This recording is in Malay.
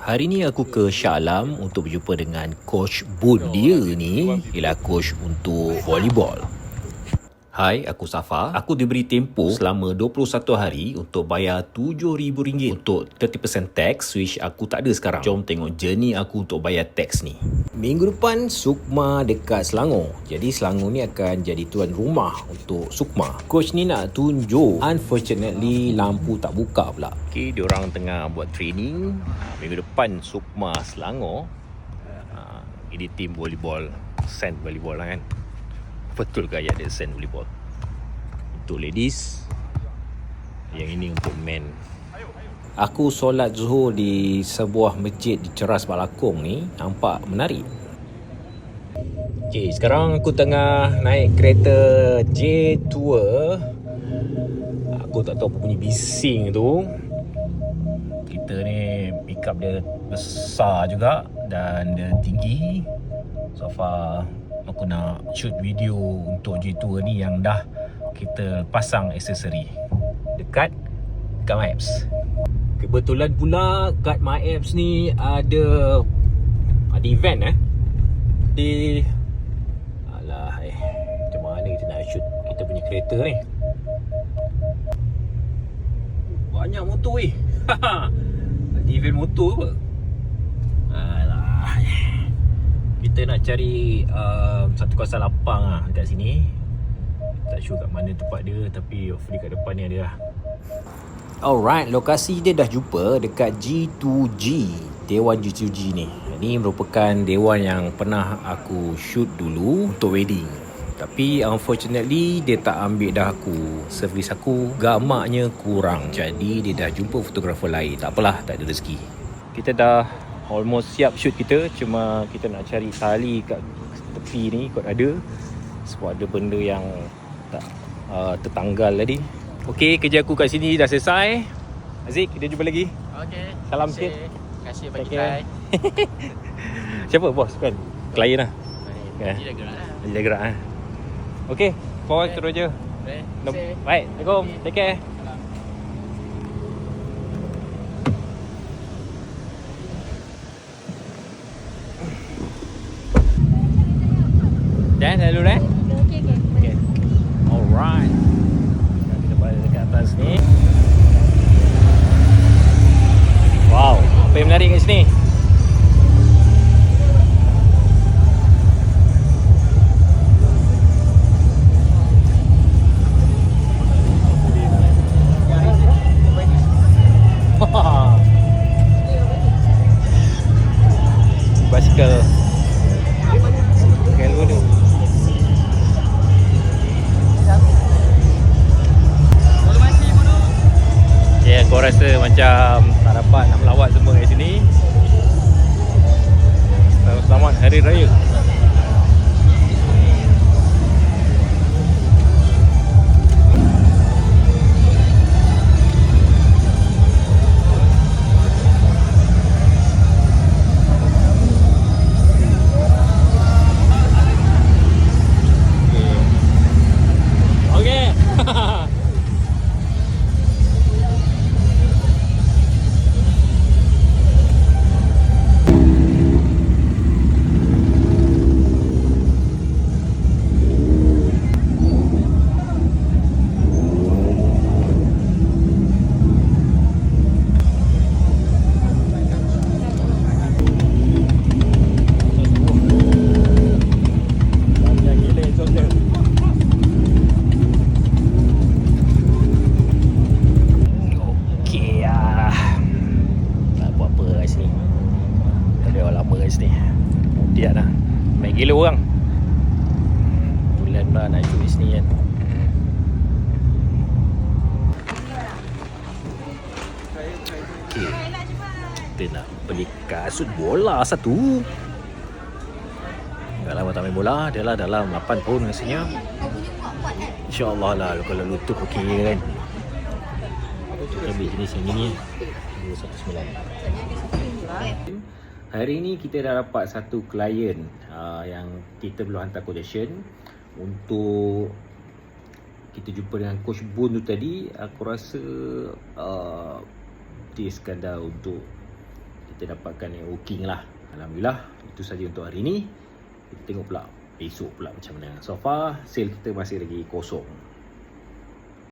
Hari ni aku ke Shah Alam untuk berjumpa dengan Coach Bun. Dia ni ialah coach untuk volleyball. Hai, aku Safa. Aku diberi tempoh selama 21 hari untuk bayar RM7,000 untuk 30% tax, which aku tak ada sekarang. Jom tengok journey aku untuk bayar tax ni. Minggu depan Sukma dekat Selangor. Jadi Selangor ni akan jadi tuan rumah untuk Sukma. Coach ni nak tunjuk, unfortunately lampu tak buka pula. Okay, diorang tengah buat training. Minggu depan Sukma Selangor. Ini tim volleyball, sand volleyball lah kan. Betul ke ayat dia sand volleyball? Untuk ladies, yang ini untuk men. Aku solat Zuhur di sebuah masjid di Ceras Balakong ni. Nampak menarik. Okay, sekarang aku tengah naik kereta J Tour. Aku tak tahu apa bunyi bising tu. Kereta ni pick up dia besar juga dan dia tinggi. So far aku nak shoot video untuk J Tour ni yang dah kita pasang aksesori dekat My Apps. Kebetulan pula kat My Apps ni ada event di macam mana kita nak shoot kita punya kereta ni. Banyak motor ada event motor ke? Kita nak cari satu kawasan lapang dekat sini. Tak sure kat mana tempat dia, tapi hopefully kat depan ni ada lah. Alright, lokasi dia dah jumpa dekat G2G, Dewan G2G ni. Ini merupakan dewan yang pernah aku shoot dulu untuk wedding. Tapi unfortunately dia tak ambil dah aku. Servis aku gamaknya kurang. Jadi dia dah jumpa fotografer lain. Tak apalah, tak ada rezeki. Kita dah almost siap shoot kita. Cuma kita nak cari tali kat tepi ni kot ada. Sebab ada benda yang tak tertanggal tadi. Okey, kerja aku kat sini dah selesai. Aziz, kita jumpa lagi. Okey. Salam sikit. Terima kasih bagi try. Siapa bos kan? Klien lah. Dia dah gerak lah. Dia dah gerak lah. Okey, forward terus je. Baik, Assalamualaikum. Take care. Dah dulu dah? Okay. Alright. Kita balik dekat atas ni. Wow, apa yang menarik kat sini? Basikal. Kalau tu. Ya, kau rasa macam tak dapat nak melawat semua kat sini. Selamat Hari Raya. Dia dah main gila orang. Bulan pula nak shoot sini kan. Okay. Kita nak beli kasut bola satu. Dah lama tak main bola. Dia lah dalam 8 tahun rasanya. InsyaAllah lah kalau lutut okey kan. Kita ambil jenis yang ni 219. Hari ni kita dah dapat satu klien yang kita belum hantar quotation untuk kita jumpa dengan Coach Bun tu tadi. Aku rasa dia sekadar untuk kita kita dapatkan yang working lah. Alhamdulillah, itu saja untuk hari ni. Kita tengok pula besok pula macam mana. So far sale kita masih lagi kosong.